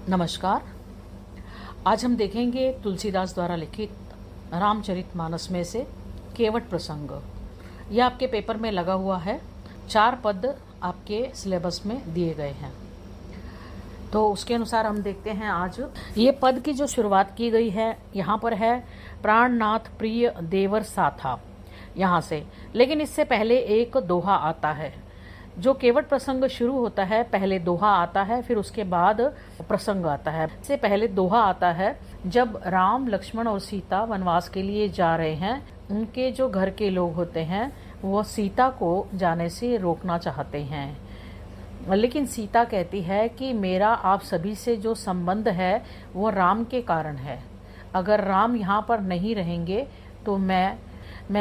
नमस्कार। आज हम देखेंगे तुलसीदास द्वारा लिखित रामचरितमानस में से केवट प्रसंग। यह आपके पेपर में लगा हुआ है। 4 पद आपके सिलेबस में दिए गए हैं, तो उसके अनुसार हम देखते हैं। आज ये पद की जो शुरुआत की गई है यहाँ पर है प्राणनाथ प्रिय देवर साथा, यहाँ से। लेकिन इससे पहले एक दोहा आता है। जो केवट प्रसंग शुरू होता है, पहले दोहा आता है, फिर उसके बाद प्रसंग आता है। इससे पहले दोहा आता है जब राम, लक्ष्मण और सीता वनवास के लिए जा रहे हैं। उनके जो घर के लोग होते हैं वो सीता को जाने से रोकना चाहते हैं, लेकिन सीता कहती है कि मेरा आप सभी से जो संबंध है वो राम के कारण है। अगर राम यहाँ पर नहीं रहेंगे तो मैं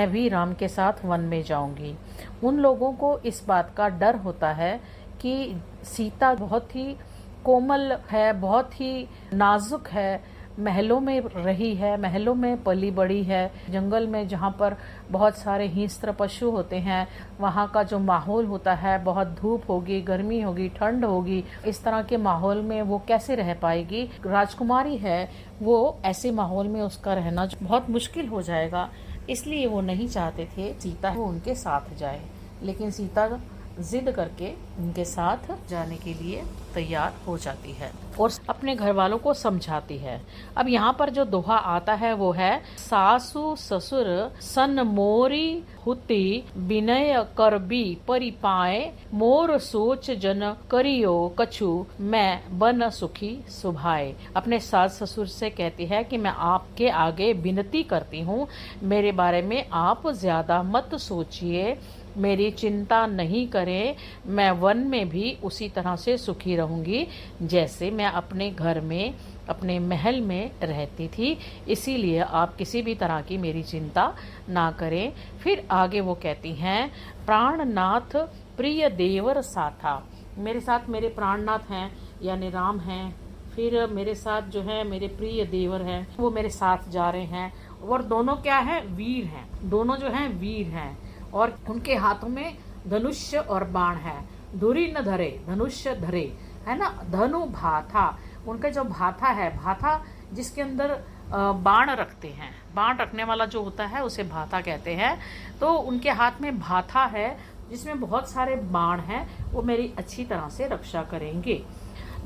भी राम के साथ वन में जाऊंगी। उन लोगों को इस बात का डर होता है कि सीता बहुत ही कोमल है, बहुत ही नाजुक है, महलों में रही है, महलों में पली बड़ी है। जंगल में जहाँ पर बहुत सारे हिंस्र पशु होते हैं, वहाँ का जो माहौल होता है, बहुत धूप होगी, गर्मी होगी, ठंड होगी, इस तरह के माहौल में वो कैसे रह पाएगी। राजकुमारी है, वो ऐसे माहौल में उसका रहना बहुत मुश्किल हो जाएगा। इसलिए वो नहीं चाहते थे सीता वो उनके साथ जाए, लेकिन सीता जिद करके उनके साथ जाने के लिए तैयार हो जाती है और अपने घर वालों को समझाती है। अब यहाँ पर जो दोहा आता है वो है सासु ससुर सन मोरी हुती विनय करबी परिपाए मोर सोच जन करियो कछु मैं बन सुखी सुभाए। अपने सास ससुर से कहती है कि मैं आपके आगे विनती करती हूँ, मेरे बारे में आप ज्यादा मत सोचिए, मेरी चिंता नहीं करें, मैं वन में भी उसी तरह से सुखी रहूंगी जैसे मैं अपने घर में, अपने महल में रहती थी। इसीलिए आप किसी भी तरह की मेरी चिंता ना करें। फिर आगे वो कहती हैं प्राणनाथ प्रिय देवर साथा, मेरे साथ मेरे प्राणनाथ हैं यानी राम हैं, फिर मेरे साथ जो है मेरे प्रिय देवर हैं, वो मेरे साथ जा रहे हैं। और दोनों क्या है, वीर हैं, दोनों जो हैं वीर हैं और उनके हाथों में धनुष्य और बाण है। धुरी न धरे धनुष्य धरे, है ना, धनु भाथा, उनका जो भाथा है, भाथा जिसके अंदर बाण रखते हैं, बाण रखने वाला जो होता है उसे भाथा कहते हैं। तो उनके हाथ में भाथा है जिसमें बहुत सारे बाण हैं, वो मेरी अच्छी तरह से रक्षा करेंगे।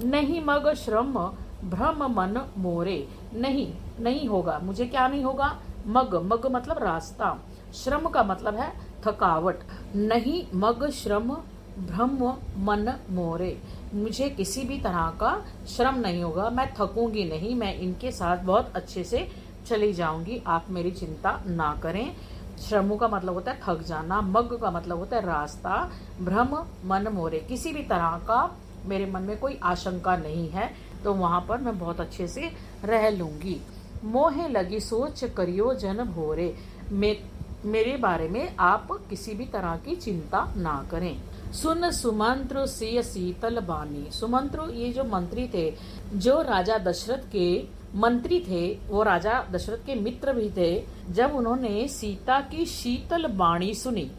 नहीं मग श्रम भ्रम मन मोरे, नहीं होगा, मुझे क्या नहीं होगा, मग मतलब रास्ता, श्रम का मतलब है थकावट। नहीं मग श्रम भ्रम मन मोरे, मुझे किसी भी तरह का श्रम नहीं होगा, मैं थकूंगी नहीं, मैं इनके साथ बहुत अच्छे से चली जाऊंगी, आप मेरी चिंता ना करें। श्रम का मतलब होता है थक जाना, मग का मतलब होता है रास्ता, भ्रम मन मोरे, किसी भी तरह का मेरे मन में कोई आशंका नहीं है, तो वहां पर मैं बहुत अच्छे से रह लूंगी। मोहे लगी सोच करियो जन भोरे, मेरे बारे में आप किसी भी तरह की चिंता ना करें। सुन सुमंत्र सिय शीतल बानी, सुमंत्र ये जो मंत्री थे, जो राजा दशरथ के मंत्री थे, वो राजा दशरथ के मित्र भी थे। जब उन्होंने सीता की शीतल बाणी सुनी,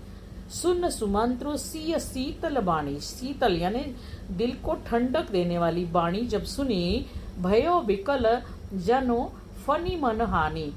सुन सुमंत्र सिय शीतल बाणी, शीतल यानी दिल को ठंडक देने वाली बाणी जब सुनी, भयो विकल जनो फनी मन हानि,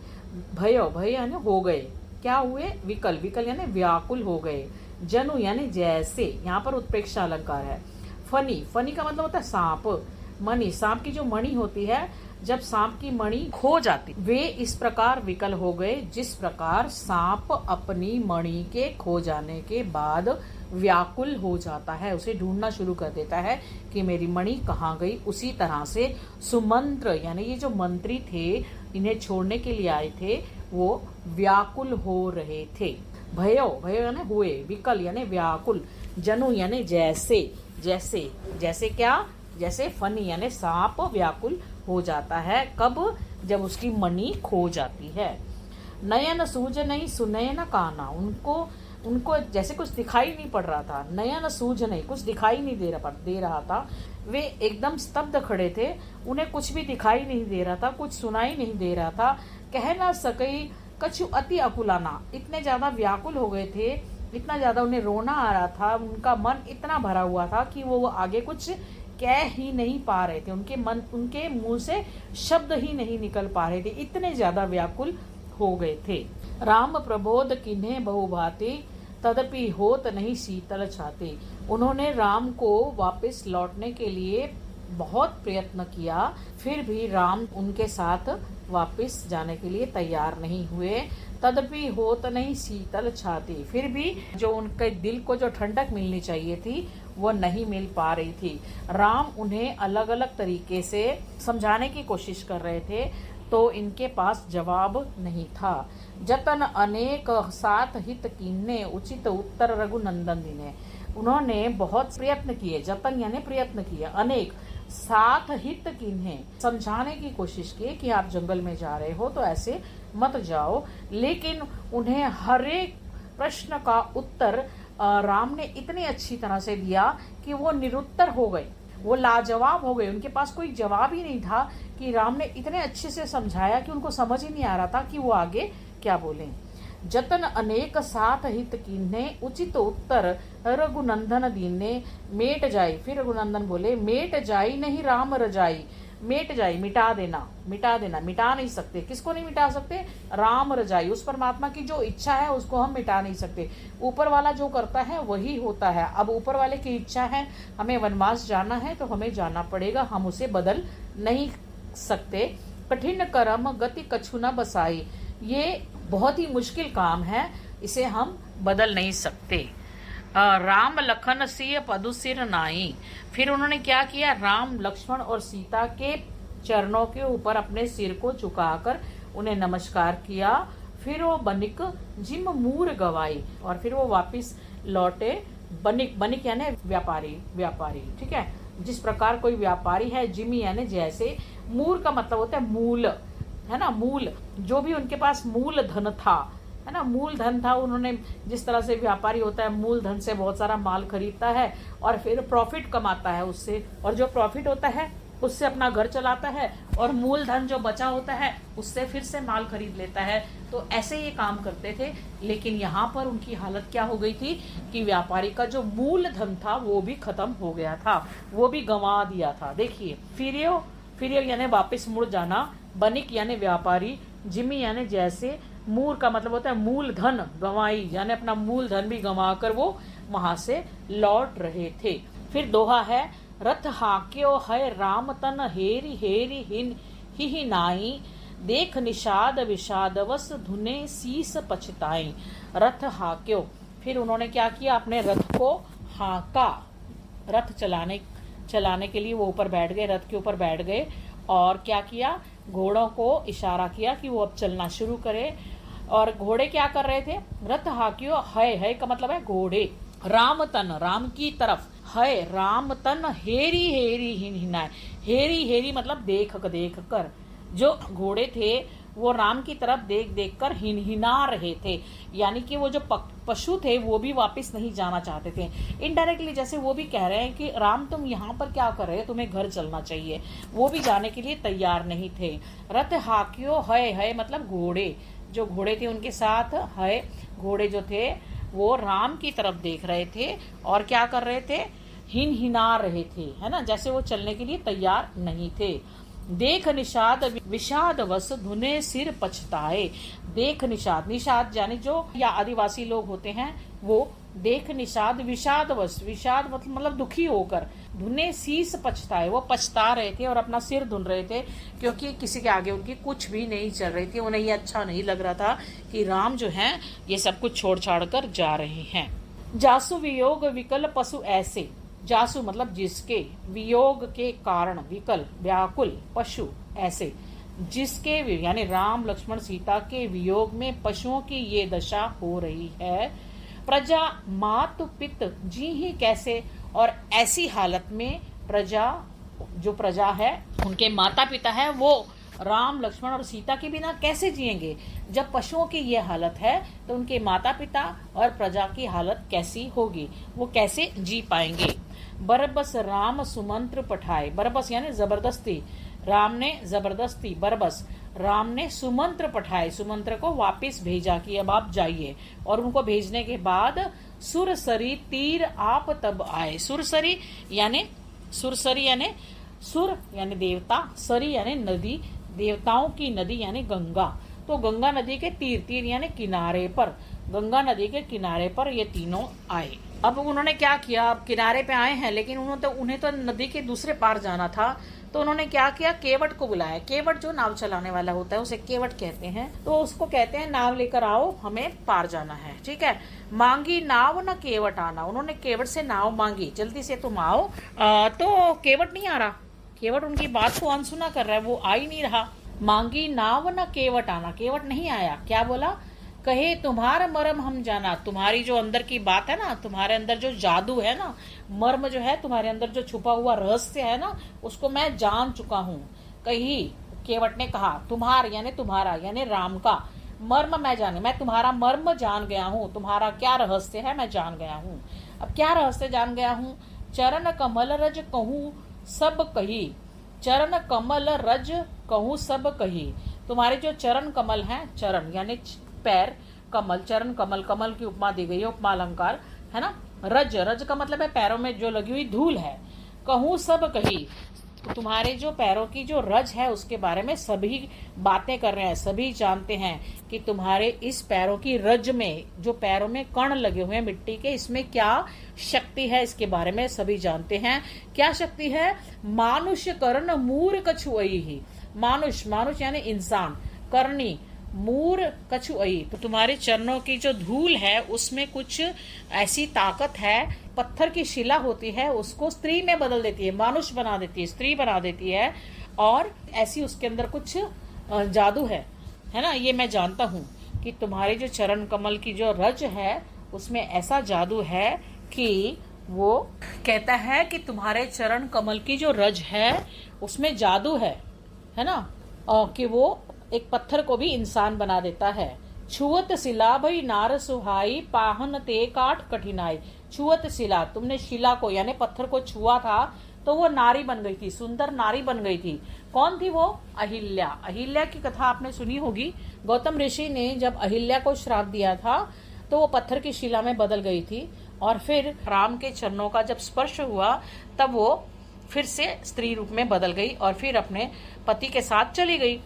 भय यानी हो गए, क्या हुए, विकल यानी व्याकुल हो गए, जनु यानी जैसे, यहाँ पर उत्प्रेक्षा अलंकार है। फनी का मतलब होता है सांप, मणि, सांप की जो मणि होती है, जब सांप की मणि खो जाती, वे इस प्रकार विकल हो गए जिस प्रकार सांप अपनी मणि के खो जाने के बाद व्याकुल हो जाता है, उसे ढूंढना शुरू कर देता है कि मेरी मणि कहाँ गई। उसी तरह से सुमंत्र यानी ये जो मंत्री थे, इन्हें छोड़ने के लिए आए थे, वो व्याकुल हो रहे थे। भयो यानी हुए, विकल यानी व्याकुल, जनु यानी जैसे क्या, जैसे फनी यानी सांप व्याकुल हो जाता है, कब, जब उसकी मणि खो जाती है। नयन सूझ नहीं सुनय न काना, उनको जैसे कुछ दिखाई नहीं पड़ रहा था, नयन सूझ नहीं, कुछ दिखाई नहीं दे रहा था, वे एकदम स्तब्ध खड़े थे, उन्हें कुछ भी दिखाई नहीं दे रहा था, कुछ सुनाई नहीं दे रहा था। कह ना सकई कछु अति अकुलाना, इतने ज्यादा व्याकुल हो गए थे, इतना ज्यादा उन्हें रोना आ रहा था, उनका मन इतना भरा हुआ था कि वो आगे कुछ कह ही नहीं पा रहे थे, उनके मुंह से शब्द ही नहीं निकल पा रहे थे, इतने ज्यादा व्याकुल हो गए थे। राम प्रबोध किन्हें बहु भाते, तदपि होत नहीं शीतल छाते। उन्होंने राम को वापस लौटने के लिए बहुत प्रयत्न किया, फिर भी राम उनके साथ वापस जाने के लिए तैयार नहीं हुए। तदपि होत नहीं शीतल छाती, फिर भी जो उनके दिल को जो ठंडक मिलनी चाहिए थी वो नहीं मिल पा रही थी। राम उन्हें अलग अलग तरीके से समझाने की कोशिश कर रहे थे, तो इनके पास जवाब नहीं था। जतन अनेक साथ हित कीन्हे, उचित उत्तर रघुनंदन दिने। उन्होंने बहुत प्रयत्न किए, जतन यानी प्रयत्न किए, अनेक साथ हित कीन्हे, समझाने की कोशिश की कि आप जंगल में जा रहे हो तो ऐसे मत जाओ, लेकिन उन्हें हर एक प्रश्न का उत्तर राम ने इतनी अच्छी तरह से दिया कि वो निरुत्तर हो गए, वो लाजवाब हो गए। उनके पास कोई जवाब ही नहीं था कि राम ने इतने अच्छे से समझाया कि उनको समझ ही नहीं आ रहा था कि वो आगे क्या बोलें। जतन अनेक साथ हित कीन्हे, उचित उत्तर रघुनंदन दीने। मेट जाई, फिर रघुनंदन बोले, मेट जाई नहीं राम रजाई। मेट जाई, मिटा देना, मिटा देना, मिटा नहीं सकते। किसको नहीं मिटा सकते? राम रजाई, उस परमात्मा की जो इच्छा है उसको हम मिटा नहीं सकते। ऊपर वाला जो करता है वही होता है। अब ऊपर वाले की इच्छा है हमें वनवास जाना है तो हमें जाना पड़ेगा, हम उसे बदल नहीं सकते। कठिन कर्म गति कछु न बसाई, ये बहुत ही मुश्किल काम है, इसे हम बदल नहीं सकते। राम लखन सिय पदु सिर नाई, फिर उन्होंने क्या किया? राम लक्ष्मण और सीता के चरणों के ऊपर अपने सिर को झुकाकर उन्हें नमस्कार किया। फिर वो बनिक जिम मूर गवाई, और फिर वो वापिस लौटे। बनिक, बनिक यानी व्यापारी, व्यापारी, ठीक है। जिस प्रकार कोई व्यापारी है, जिमी यानी जैसे, मूर का मतलब होता है मूल, है ना, मूल, जो भी उनके पास मूल धन था, है ना, मूल धन था। उन्होंने जिस तरह से व्यापारी होता है मूल धन से बहुत सारा माल खरीदता है और फिर प्रॉफिट कमाता है उससे, और जो प्रॉफिट होता है उससे अपना घर चलाता है, और मूल धन जो बचा होता है उससे फिर से माल खरीद लेता है। तो ऐसे ये काम करते थे। लेकिन यहाँ पर उनकी हालत क्या हो गई थी कि व्यापारी का जो मूल धन था वो भी खत्म हो गया था, वो भी गंवा दिया था। देखिए, फिरियो यानी वापिस मुड़ जाना, बनिक यानी व्यापारी, जिमी यानी जैसे, मूर का मतलब होता है मूल धन गंवाई, यानी अपना मूल धन भी गंवा कर वो वहां से लौट रहे थे। फिर दोहा है, रथ हाक्यो है राम तन हेरी हेरी ही नाई, देख निषाद विषादवस धुने शीस पछताई। रथ हाक्यो, फिर उन्होंने क्या किया? अपने रथ को हाका, रथ चलाने के लिए वो ऊपर बैठ गए, रथ के ऊपर बैठ गए, और क्या किया? घोड़ों को इशारा किया कि वो अब चलना शुरू करे। और घोड़े क्या कर रहे थे? रथ हाकियो, है का मतलब है घोड़े, राम तन, राम की तरफ, है राम तन हेरी हेरी हिनाए, हेरी हेरी मतलब देख कर, जो घोड़े थे वो राम की तरफ देख देख कर हिनहिना रहे थे, यानी कि वो जो पशु थे वो भी वापस नहीं जाना चाहते थे। इनडायरेक्टली जैसे वो भी कह रहे हैं कि राम तुम यहाँ पर क्या कर रहे हो, तुम्हें घर चलना चाहिए, वो भी जाने के लिए तैयार नहीं थे। रथ हाकियो, है मतलब घोड़े, जो घोड़े थे उनके साथ, है घोड़े जो थे वो राम की तरफ देख रहे थे और क्या कर रहे थे? हिनहिना रहे थे, है ना, जैसे वो चलने के लिए तैयार नहीं थे। देख निषाद विषाद वस धुने सिर पछताए। देख निषाद, निषाद यानी जो या आदिवासी लोग होते हैं वो, देख निषाद विषाद वस, विषाद मतलब दुखी होकर, धुने शीस पछताए, वो पछता रहे थे और अपना सिर धुन रहे थे, क्योंकि किसी के आगे उनकी कुछ भी नहीं चल रही थी। उन्हें ये अच्छा नहीं लग रहा था कि राम जो है ये सब कुछ छोड़ छाड़ कर जा रहे हैं। जासु वियोग विकल पशु ऐसे, जासु मतलब जिसके, वियोग के कारण, विकल व्याकुल, पशु ऐसे, जिसके यानी राम लक्ष्मण सीता के वियोग में पशुओं की ये दशा हो रही है। प्रजा मातु पित जी ही कैसे, और ऐसी हालत में प्रजा, जो प्रजा है उनके माता पिता है, वो राम लक्ष्मण और सीता के बिना कैसे जिएंगे। जब पशुओं की ये हालत है तो उनके माता पिता और प्रजा की हालत कैसी होगी, वो कैसे जी पाएंगे। बरबस राम सुमंत्र पठाए, बरबस यानी जबरदस्ती, राम ने जबरदस्ती, बरबस राम ने सुमंत्र पठाए, सुमंत्र को वापस भेजा कि अब आप जाइए, और उनको भेजने के बाद सुरसरी तीर आप तब आए। सुरसरी यानी सुरसरी यानी सुर यानी देवता, सरी यानी नदी, देवताओं की नदी यानी गंगा। तो गंगा नदी के तीर, तीर यानी किनारे पर, गंगा नदी के किनारे पर ये तीनों आए। अब उन्होंने क्या किया, अब किनारे पे आए हैं लेकिन उन्हें तो नदी के दूसरे पार जाना था, तो उन्होंने क्या किया, केवट को बुलाया। केवट जो नाव चलाने वाला होता है उसे केवट कहते हैं। तो उसको कहते हैं नाव लेकर आओ, हमें पार जाना है। ठीक है, मांगी नाव न केवट आना, उन्होंने केवट से नाव मांगी, जल्दी से तुम आओ। तो केवट नहीं आ रहा, केवट उनकी बात को अनसुना कर रहा है, वो आ ही नहीं रहा। मांगी नाव न केवट आना, केवट नहीं आया। क्या बोला, कहे तुम्हारा मर्म हम जाना, तुम्हारी जो अंदर की बात है ना, तुम्हारे अंदर जो जादू है ना, मर्म जो है तुम्हारे अंदर जो छुपा हुआ रहस्य है ना, उसको मैं जान चुका हूँ। कही, केवट ने कहा, तुम्हार यानी तुम्हारा यानी राम का, मर्म मैं जाने, मैं तुम्हारा मर्म जान गया हूँ, तुम्हारा क्या रहस्य है मैं जान गया हूँ। अब क्या रहस्य जान गया हूँ, चरण कमल रज कहूँ सब कही, चरण कमल रज कहूँ सब कही। तुम्हारे जो चरण कमल हैं, चरण यानी पैर, कमल चरण कमल, कमल की उपमा दी गई है, उपमा अलंकार है ना। रज, रज का मतलब है पैरों में जो लगी हुई धूल है। कहूँ सब कही, तो तुम्हारे जो पैरों की जो रज है उसके बारे में सभी बातें कर रहे हैं, सभी जानते हैं कि तुम्हारे इस पैरों की रज में, जो पैरों में कण लगे हुए हैं मिट्टी के, इसमें क्या शक्ति है इसके बारे में सभी जानते हैं। क्या शक्ति है, मानुष कर्ण मूर कछुअई ही, मानुष, मानुष यानी इंसान, करनी, मूर कछुअई, तो तुम्हारे चरणों की जो धूल है उसमें कुछ ऐसी ताकत है, पत्थर की शिला होती है उसको स्त्री में बदल देती है, मानुष बना देती है, स्त्री बना देती है, और ऐसी उसके अंदर कुछ जादू है ना। ये मैं जानता हूँ कि तुम्हारे जो चरण कमल की जो रज है उसमें ऐसा जादू है कि वो कहता है कि तुम्हारे चरण कमल की जो रज है उसमें जादू है ना, और कि वो एक पत्थर को भी इंसान बना देता है। छुअत शिला भई नार सुहाई, पाहन ते काट कठिनाई। छुअत शिला, तुमने शिला को यानी पत्थर को छुआ था तो वो नारी बन गई थी, सुंदर नारी बन गई थी। कौन थी वो, अहिल्या। अहिल्या की कथा आपने सुनी होगी, गौतम ऋषि ने जब अहिल्या को श्राप दिया था तो वो पत्थर की शिला में बदल गई थी, और फिर राम के चरणों का जब स्पर्श हुआ तब वो फिर से स्त्री रूप में बदल गई और फिर अपने पति के साथ चली गई।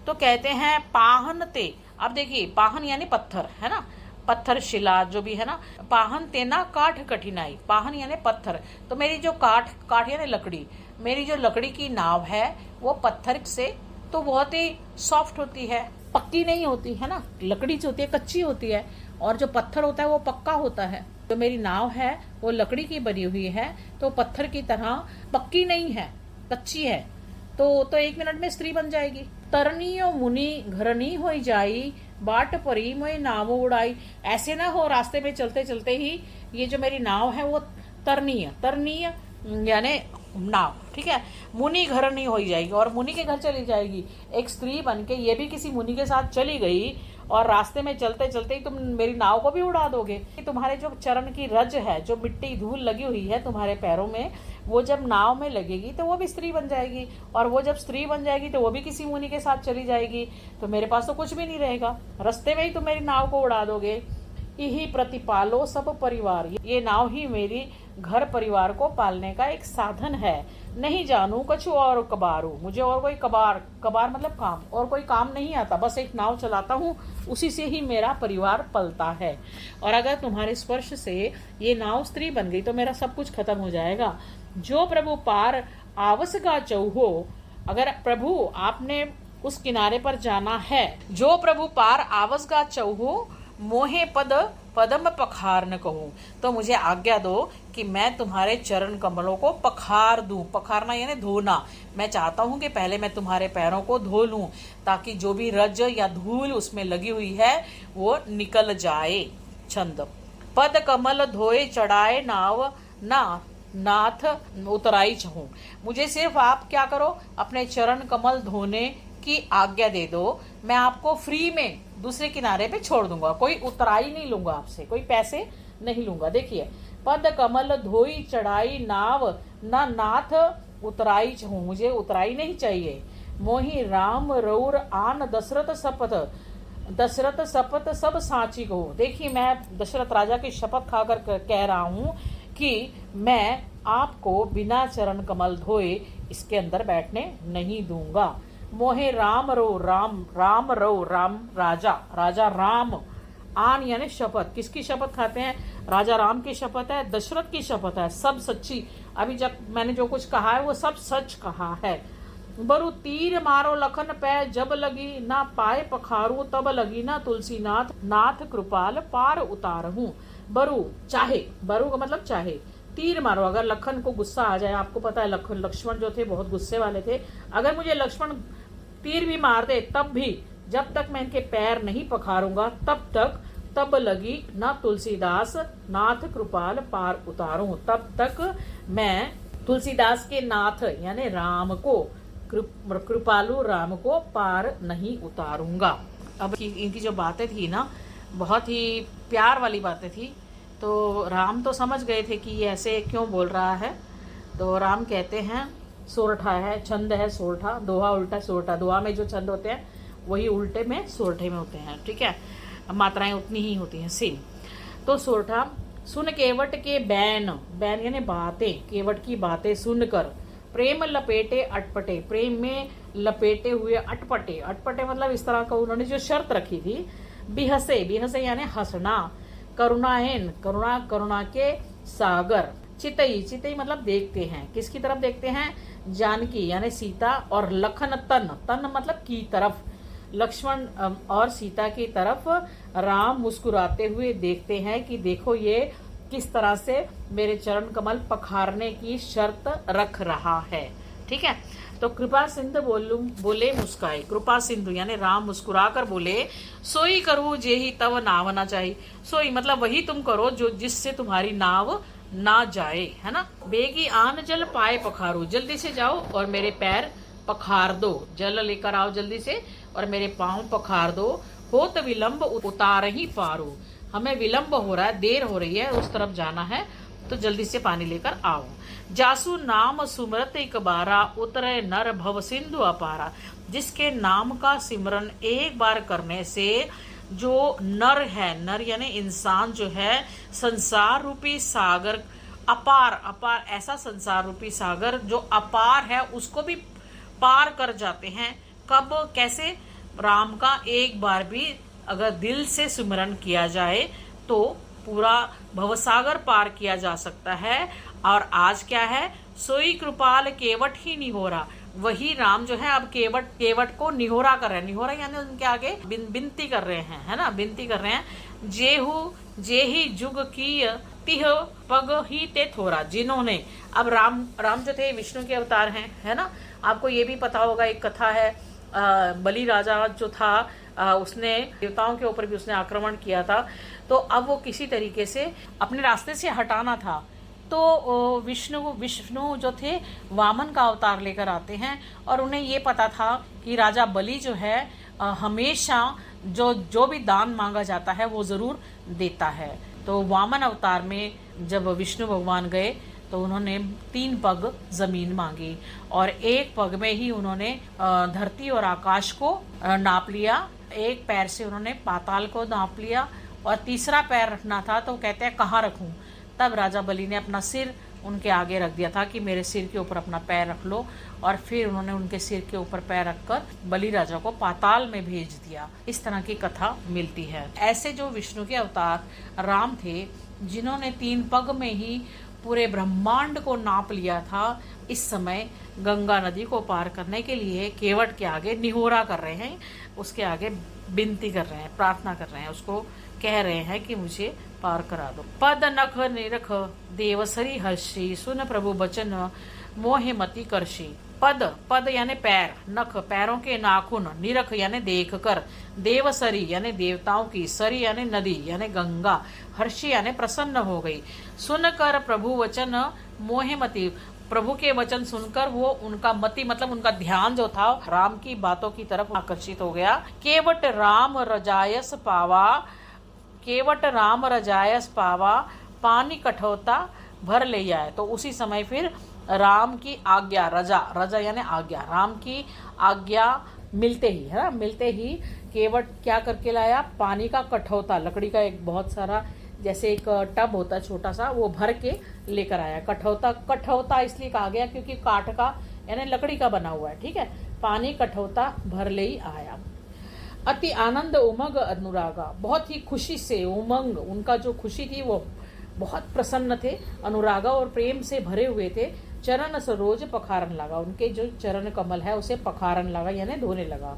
तो कहते हैं पाहन ते, अब देखिए पाहन यानी पत्थर है ना, पत्थर शिला जो भी है ना, पाहन तेना काठ कठिनाई, पाहन यानी पत्थर, तो मेरी जो काठ, काठ यानी लकड़ी, मेरी जो लकड़ी की नाव है वो पत्थर से तो बहुत ही सॉफ्ट होती है, पक्की नहीं होती है ना, लकड़ी जो होती है कच्ची होती है, और जो पत्थर होता है वो पक्का होता है। तो मेरी नाव है वो लकड़ी की बनी हुई है, तो पत्थर की तरह पक्की नहीं है, कच्ची है, तो 1 मिनट में स्त्री बन जाएगी। तरनियो मुनि घरनी हो जाई, बाट परी मोई नाव उड़ाई। ऐसे ना हो रास्ते में चलते चलते ही ये जो मेरी नाव है वो तरनीय, तरनीय यानी नाव, ठीक है, मुनि घर नहीं हो जाएगी और मुनि के घर चली जाएगी। एक स्त्री बनके ये भी किसी मुनि के साथ चली गई और रास्ते में चलते चलते ही तुम मेरी नाव को भी उड़ा दोगे। तुम्हारे जो चरण की रज है, जो मिट्टी धूल लगी हुई है तुम्हारे पैरों में, वो जब नाव में लगेगी तो वो भी स्त्री बन जाएगी, और वो जब स्त्री बन जाएगी तो वो भी किसी मुनि के साथ चली जाएगी, तो मेरे पास तो कुछ भी नहीं रहेगा, रास्ते में ही तुम मेरी नाव को उड़ा दोगे। यही प्रतिपालो सब परिवार, ये नाव ही मेरी घर परिवार को पालने का एक साधन है। नहीं जानू कछु और कबारू, मुझे और कोई कबार, कबार मतलब काम, और कोई काम नहीं आता, बस एक नाव चलाता हूँ, उसी से ही मेरा परिवार पलता है। और अगर तुम्हारे स्पर्श से ये नाव स्त्री बन गई तो मेरा सब कुछ खत्म हो जाएगा। जो प्रभु पार आवस का चौहो, अगर प्रभु आपने उस किनारे पर जाना है, जो प्रभु पार आवस का चौहो मोहे पद पदम पखार न कहूँ, तो मुझे आज्ञा दो कि मैं तुम्हारे चरण कमलों को पखार दूं। पखारना यानी धोना। मैं चाहता हूं कि पहले मैं तुम्हारे पैरों को धो लूं, ताकि जो भी रज या धूल उसमें लगी हुई है वो निकल जाए। छंद, पद कमल धोए चढ़ाए नाव ना नाथ उतराई चाहूं। मुझे सिर्फ आप क्या करो, अपने चरण कमल धोने की आज्ञा दे दो, मैं आपको फ्री में दूसरे किनारे पे छोड़ दूंगा, कोई उतराई नहीं लूंगा आपसे, कोई पैसे नहीं लूंगा। देखिए, पद कमल धोई चढ़ाई नाव ना नाथ उतराई चाहूं, मुझे उतराई नहीं चाहिए। मोहि राम रौर आन दशरथ शपथ, दशरथ शपथ सब साची को। देखिए, मैं दशरथ राजा की शपथ खाकर कह रहा हूं कि मैं आपको बिना चरण कमल धोए इसके अंदर बैठने नहीं दूंगा। मोहे राम रो राम, राम रो राम राजा, राजा राम। आन यानी शपथ, किसकी शपथ खाते हैं? राजा राम की शपथ है, दशरथ की शपथ है, सब सच्ची। अभी जब मैंने जो कुछ कहा है वो सब सच कहा है। बरु तीर मारो लखन पै जब लगी, ना पाए पखारू तब लगी, ना तुलसीनाथ नाथ कृपाल पार उतारहूं। बरु चाहे, बरु का मतलब चाहे, तीर मारो, अगर लखन को गुस्सा आ जाए, आपको पता है लक्ष्मण जो थे बहुत गुस्से वाले थे, अगर मुझे लक्ष्मण तीर भी मार दे तब भी, जब तक मैं इनके पैर नहीं पखारूंगा तब लगी, ना तुलसीदास नाथ कृपाल पार उतारूं, तब तक मैं तुलसीदास के नाथ यानी राम को, कृपालु राम को पार नहीं उतारूंगा। अब इनकी जो बातें थी ना, बहुत ही प्यार वाली बातें थी। तो राम तो समझ गए थे कि ये ऐसे क्यों बोल रहा है। तो राम कहते हैं, सोरठा है, छंद है सोरठा, दोहा उल्टा सोरठा, दोहा में जो छंद होते हैं वही उल्टे में सोरठे में होते हैं, ठीक है, मात्राएं उतनी ही होती हैं, सेम। तो सोरठा, सुन केवट के बैन, बैन यानी बातें, केवट की बातें सुनकर, प्रेम लपेटे अटपटे, प्रेम में लपेटे हुए अटपटे, अटपटे मतलब इस तरह का उन्होंने जो शर्त रखी थी। बिहसे, बिहसे यानी हंसना, करुणाएन, करुणा, करुणा के सागर, चितई, चितई मतलब देखते हैं, किसकी तरफ देखते हैं? जानकी यानी सीता, और लखन तन, तन मतलब की तरफ, लक्ष्मण और सीता की तरफ राम मुस्कुराते हुए देखते हैं कि देखो ये किस तरह से मेरे चरण कमल पखारने की शर्त रख रहा है, ठीक है। तो कृपा सिंधु बोले मुस्काए, कृपा सिंधु यानी राम मुस्कुरा कर बोले, सोई करूं जे ही तव नाव ना चाहिए, सोई मतलब वही तुम करो जो जिससे तुम्हारी नाव ना जाए, है ना। बेगी आन जल पाए पखारू, जल्दी से जाओ और मेरे पैर पखार दो, जल लेकर आओ जल्दी से और मेरे पांव पखार दो। हो तो विलंब उतार ही पारू, हमें विलंब हो रहा है, देर हो रही है, उस तरफ जाना है, तो जल्दी से पानी लेकर आओ। जासु नाम सुमरत एक बारा, उतरे नर भव सिंधु अपारा, जिसके नाम का सिमरन एक बार करने से जो नर है, नर यानी इंसान जो है, संसार रूपी सागर अपार, अपार ऐसा संसार रूपी सागर जो अपार है उसको भी पार कर जाते हैं। कब, कैसे? राम का एक बार भी अगर दिल से सिमरन किया जाए तो पूरा भवसागर पार किया जा सकता है। और आज क्या है? सोई कृपाल केवट ही निहोरा, वही राम जो है अब केवट को निहोरा कर रहे हैं, निहोरा यानी उनके आगे विनती कर रहे हैं, है ना, विनती कर रहे हैं। जे ही जुग की तिह पग ही ते थोरा, जिन्होंने, अब राम जो थे विष्णु के अवतार हैं, है ना। आपको ये भी पता होगा, एक कथा है, बलि राजा जो था उसने देवताओं के ऊपर भी उसने आक्रमण किया था, तो अब वो किसी तरीके से अपने रास्ते से हटाना था, तो विष्णु जो थे वामन का अवतार लेकर आते हैं और उन्हें ये पता था कि राजा बलि जो है हमेशा जो भी दान मांगा जाता है वो जरूर देता है। तो वामन अवतार में जब विष्णु भगवान गए तो उन्होंने 3 पग जमीन मांगी और 1 पग में ही उन्होंने धरती और आकाश को नाप लिया, 1 पैर से उन्होंने पाताल को नाप लिया और तीसरा पैर रखना था, तो कहते हैं कहाँ रखूं? तब राजा बलि ने अपना सिर उनके आगे रख दिया था कि मेरे सिर के ऊपर अपना पैर रख लो, और फिर उन्होंने उनके सिर के ऊपर पैर रखकर बलि राजा को पाताल में भेज दिया। इस तरह की कथा मिलती है। ऐसे जो विष्णु के अवतार राम थे, जिन्होंने 3 पग में ही पूरे ब्रह्मांड को नाप लिया था, इस समय गंगा नदी को पार करने के लिए केवट के आगे निहोरा कर रहे हैं, उसके आगे विनती कर रहे हैं, प्रार्थना कर रहे हैं, उसको कह रहे हैं कि मुझे पार करा दो। पद नख निरख देवसरी हर्षी, सुन प्रभु बचन मोहे मति करशी। पद यानी पैर, नख पैरों के नाखून, निरख यानी देख कर, देवसरी यानी देवताओं की, सरी यानी नदी यानी गंगा, हर्षी यानी प्रसन्न हो गई। सुनकर प्रभु वचन मोहे मति, प्रभु के वचन सुनकर वो उनका मति मतलब उनका ध्यान जो था राम की बातों की तरफ आकर्षित हो गया। केवट राम रजायस पावा, केवट राम रजायस पावा, पानी कठौता भर ले आए। तो उसी समय फिर राम की आज्ञा, रजा यानी आज्ञा, राम की आज्ञा मिलते ही, है ना, मिलते ही केवट क्या करके लाया? पानी का कठौता, लकड़ी का एक बहुत सारा, जैसे एक टब होता है छोटा सा, वो भर के लेकर आया। कठौता, कठौता इसलिए कहा गया क्योंकि काठ का यानी लकड़ी का बना हुआ है, ठीक है। पानी कठौता भर ले आया। अति आनंद उमंग अनुरागा, बहुत ही खुशी से, उमंग उनका जो खुशी थी वो बहुत प्रसन्न थे, अनुरागा और प्रेम से भरे हुए थे। चरण सरोज पखारन लगा, उनके जो चरण कमल है उसे पखारन लगा यानी धोने लगा।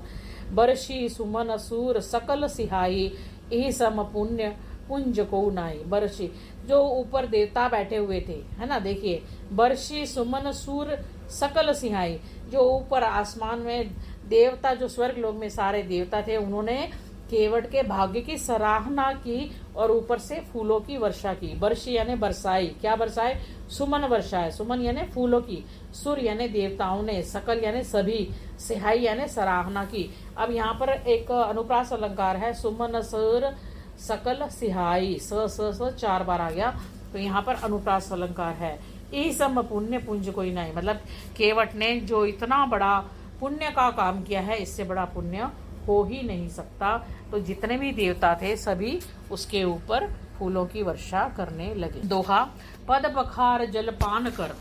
बरसी सुमन सूर सकल सिहाई, यही सम पुण्य पुंज को नाई। बरसी, जो ऊपर देवता बैठे हुए थे, है ना, देखिए, बरसी सुमन सूर सकल सिहाई, जो ऊपर आसमान में देवता, जो स्वर्ग लोक में सारे देवता थे, उन्होंने केवट के भाग्य की सराहना की और ऊपर से फूलों की वर्षा की। बरसी यानी बरसाई, क्या बरसाए? सुमन वर्षाए, सुमन यानी फूलों की, सुर यानी देवताओं ने, सकल यानी सभी, सिहाई यानी सराहना की। अब यहाँ पर एक अनुप्रास अलंकार है, सुमन सुर सकल सिहाई, स 4 बार आ गया, तो यहाँ पर अनुप्रास अलंकार है। यही सम पुण्य पुंज कोई नहीं, मतलब केवट ने जो इतना बड़ा पुण्य का काम किया है, इससे बड़ा पुण्य हो ही नहीं सकता। तो जितने भी देवता थे सभी उसके ऊपर फूलों की वर्षा करने लगे। दोहा, पद पखार जलपान कर,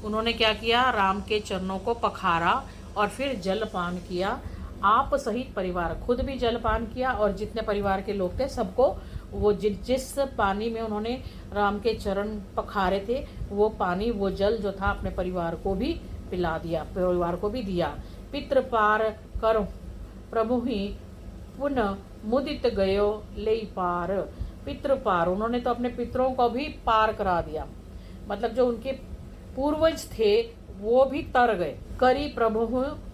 उन्होंने क्या किया? राम के चरणों को पखारा और फिर जलपान किया। आप सहित परिवार, खुद भी जलपान किया और जितने परिवार के लोग थे सबको वो जिस पानी में उन्होंने राम के चरण पखारे थे वो पानी, वो जल जो था अपने परिवार को भी पिला दिया, परिवार को भी दिया। पितृ पार कर प्रभु ही पुनः मुदित गयो ले पार। पितृ पार, उन्होंने तो अपने पितरों को भी पार करा दिया, मतलब जो उनके पूर्वज थे वो भी तर गए। करी प्रभु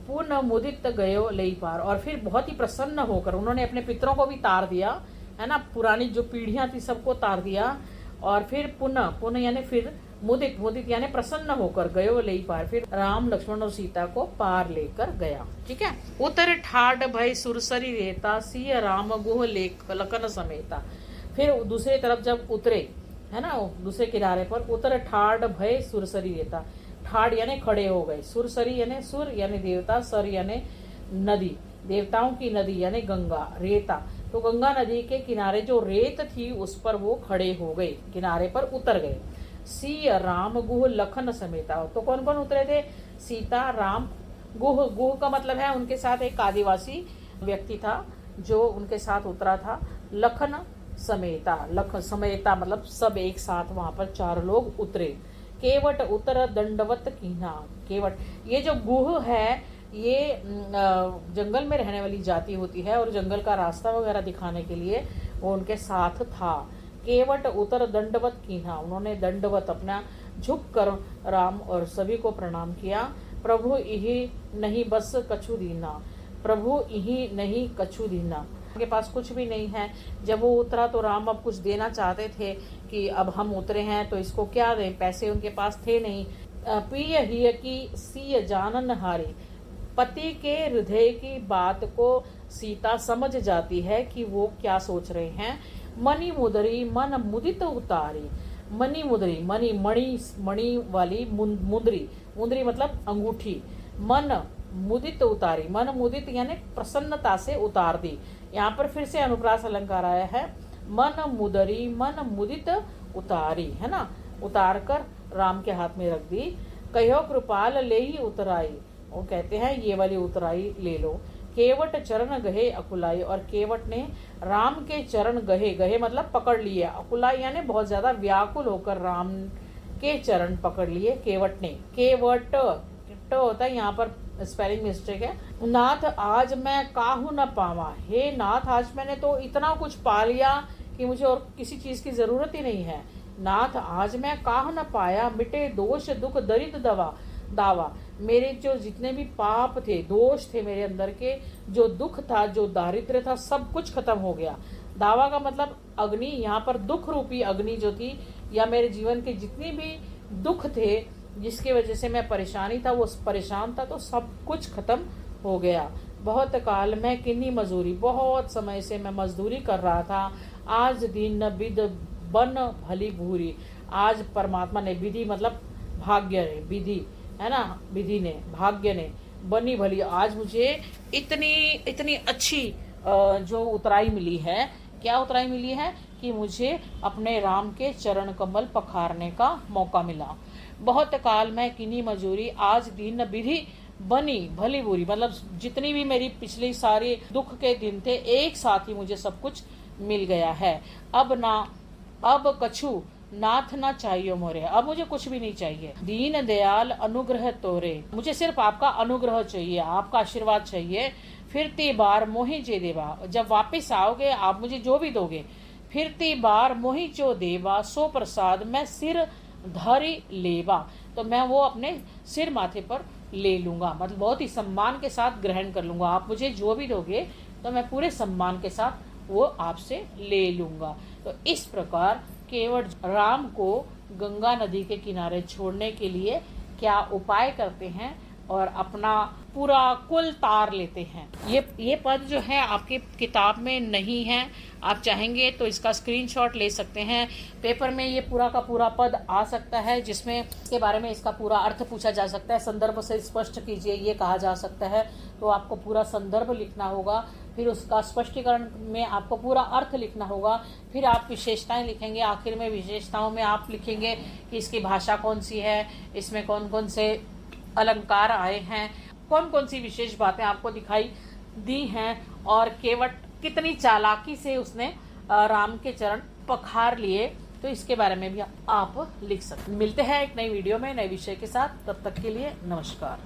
पुनः मुदित गयो ले पार, और फिर बहुत ही प्रसन्न होकर उन्होंने अपने पितरों को भी तार दिया, है ना, पुरानी जो पीढ़ियां थी सबको तार दिया। और फिर पुनः, पुनः यानी फिर, मुदित, मुदित यानी प्रसन्न होकर, गयो ले पार, फिर राम लक्ष्मण और सीता को पार लेकर गया, ठीक है। उतर ठाड भय सुरसरी रेता, सिय राम गुह लेख लखन समेता। फिर दूसरी तरफ जब उतरे, है ना, दूसरे किनारे पर, उतर ठाड भय सुरसरी रेता, ठाड यानी खड़े हो गए, सुरसरी यानी सुर यानी देवता, सर यानी नदी, देवताओं की नदी यानी गंगा, रेता, तो गंगा नदी के किनारे जो रेत थी उस पर वो खड़े हो गए, किनारे पर उतर गए। सी राम गुह लखन समेता, तो कौन कौन उतरे थे? सीता, राम, गुह, गुह का मतलब है उनके साथ एक आदिवासी व्यक्ति था जो उनके साथ उतरा था। लखन समेता, लखन समेता मतलब सब एक साथ वहां पर 4 लोग उतरे। केवट उतर दंडवत कीना, केवट, ये जो गुह है ये जंगल में रहने वाली जाति होती है और जंगल का रास्ता वगैरह दिखाने के लिए वो उनके साथ था। केवट उतर दंडवत कीना, उन्होंने दंडवत अपना झुक कर राम और सभी को प्रणाम किया। प्रभु यही नहीं बस कछु दीना, प्रभु यही नहीं कछु दीना, उनके पास कुछ भी नहीं है। जब वो उतरा तो राम अब कुछ देना चाहते थे कि अब हम उतरे हैं तो इसको क्या दें, पैसे उनके पास थे नहीं। प्रिय हिय की सीय जानन हारी, पति के हृदय की बात को सीता समझ जाती है कि वो क्या सोच रहे हैं। मणि मुदरी मन मुदित उतारी, मणि मुदरी, मणि मणि मणि वाली मुंदरी, मुंदरी मतलब अंगूठी, मन मुदित उतारी, मन मुदित यानी प्रसन्नता से उतार दी। यहाँ पर फिर से अनुप्रास अलंकार आया है, मन मुदरी मन मुदित उतारी, है ना, उतार कर राम के हाथ में रख दी। कहो कृपाल ले ही उतराई, वो कहते हैं ये वाली उतराई ले लो। केवट चरण गहे अकुलाई, और केवट ने राम के चरण गहे, गहे मतलब पकड़ लिए, अकुलाई यानी बहुत ज्यादा व्याकुल होकर राम के चरण पकड़ लिए केवट ने। केवट होता है, यहाँ पर स्पेलिंग मिस्टेक है। नाथ आज मैं काहू न पावा, हे नाथ आज मैंने तो इतना कुछ पा लिया कि मुझे और किसी चीज की जरूरत ही नहीं है। नाथ आज मैं काहू न पाया, मिटे दोष दुख दरिद दावा, मेरे जो जितने भी पाप थे, दोष थे मेरे अंदर के, जो दुख था, जो दारिद्र्य था, सब कुछ खत्म हो गया। दावा का मतलब अग्नि, यहाँ पर दुख रूपी अग्नि जो थी, या मेरे जीवन के जितने भी दुख थे जिसकी वजह से मैं परेशानी था, वो परेशान था, तो सब कुछ खत्म हो गया। बहुत काल में किन्नी मजदूरी, बहुत समय से मैं मजदूरी कर रहा था। आज दिन विद बन भली भूरी, आज परमात्मा ने, विधि मतलब भाग्य ने, विधि है ना, विधि ने, भाग्य ने, बनी भली, आज मुझे इतनी अच्छी जो उतराई मिली है। क्या उतराई मिली है? कि मुझे अपने राम के चरण कमल पखारने का मौका मिला। बहुत काल मैं किनी मजूरी, आज दिन विधि बनी भली बुरी। मतलब जितनी भी मेरी पिछली सारी दुख के दिन थे, एक साथ ही मुझे सब कुछ मिल गया है। अब कछु नाथ ना चाहिए मोरे, अब मुझे कुछ भी नहीं चाहिए। दीन दयाल अनुग्रह तोरे, मुझे सिर्फ आपका अनुग्रह चाहिए, आपका आशीर्वाद चाहिए। फिरती बार मोहि जे देवा, जब वापस आओगे आप मुझे जो भी दोगे। फिरती बार मोहि जो देवा, सो प्रसाद मैं सिर धरी लेवा, तो मैं वो अपने सिर माथे पर ले लूंगा। मतलब बहुत ही सम्मान के साथ ग्रहण कर लूंगा। आप मुझे जो भी दोगे तो मैं पूरे सम्मान के साथ वो आपसे ले लूंगा। तो इस प्रकार केवट राम को गंगा नदी के किनारे छोड़ने के लिए क्या उपाय करते हैं और अपना पूरा कुल तार लेते हैं। ये पद जो है आपकी किताब में नहीं है, आप चाहेंगे तो इसका स्क्रीनशॉट ले सकते हैं। पेपर में ये पूरा का पूरा पद आ सकता है, जिसमें इसके बारे में इसका पूरा अर्थ पूछा जा सकता है। संदर्भ से स्पष्ट कीजिए ये कहा जा सकता है, तो आपको पूरा संदर्भ लिखना होगा। फिर उसका स्पष्टीकरण में आपको पूरा अर्थ लिखना होगा। फिर आप विशेषताएं लिखेंगे। आखिर में विशेषताओं में आप लिखेंगे कि इसकी भाषा कौन सी है, इसमें कौन कौन से अलंकार आए हैं, कौन कौन सी विशेष बातें आपको दिखाई दी हैं, और केवट कितनी चालाकी से उसने राम के चरण पखार लिए। तो इसके बारे में भी आप लिख सकते हैं। मिलते हैं एक नई वीडियो में नए विषय के साथ, तब तक के लिए नमस्कार।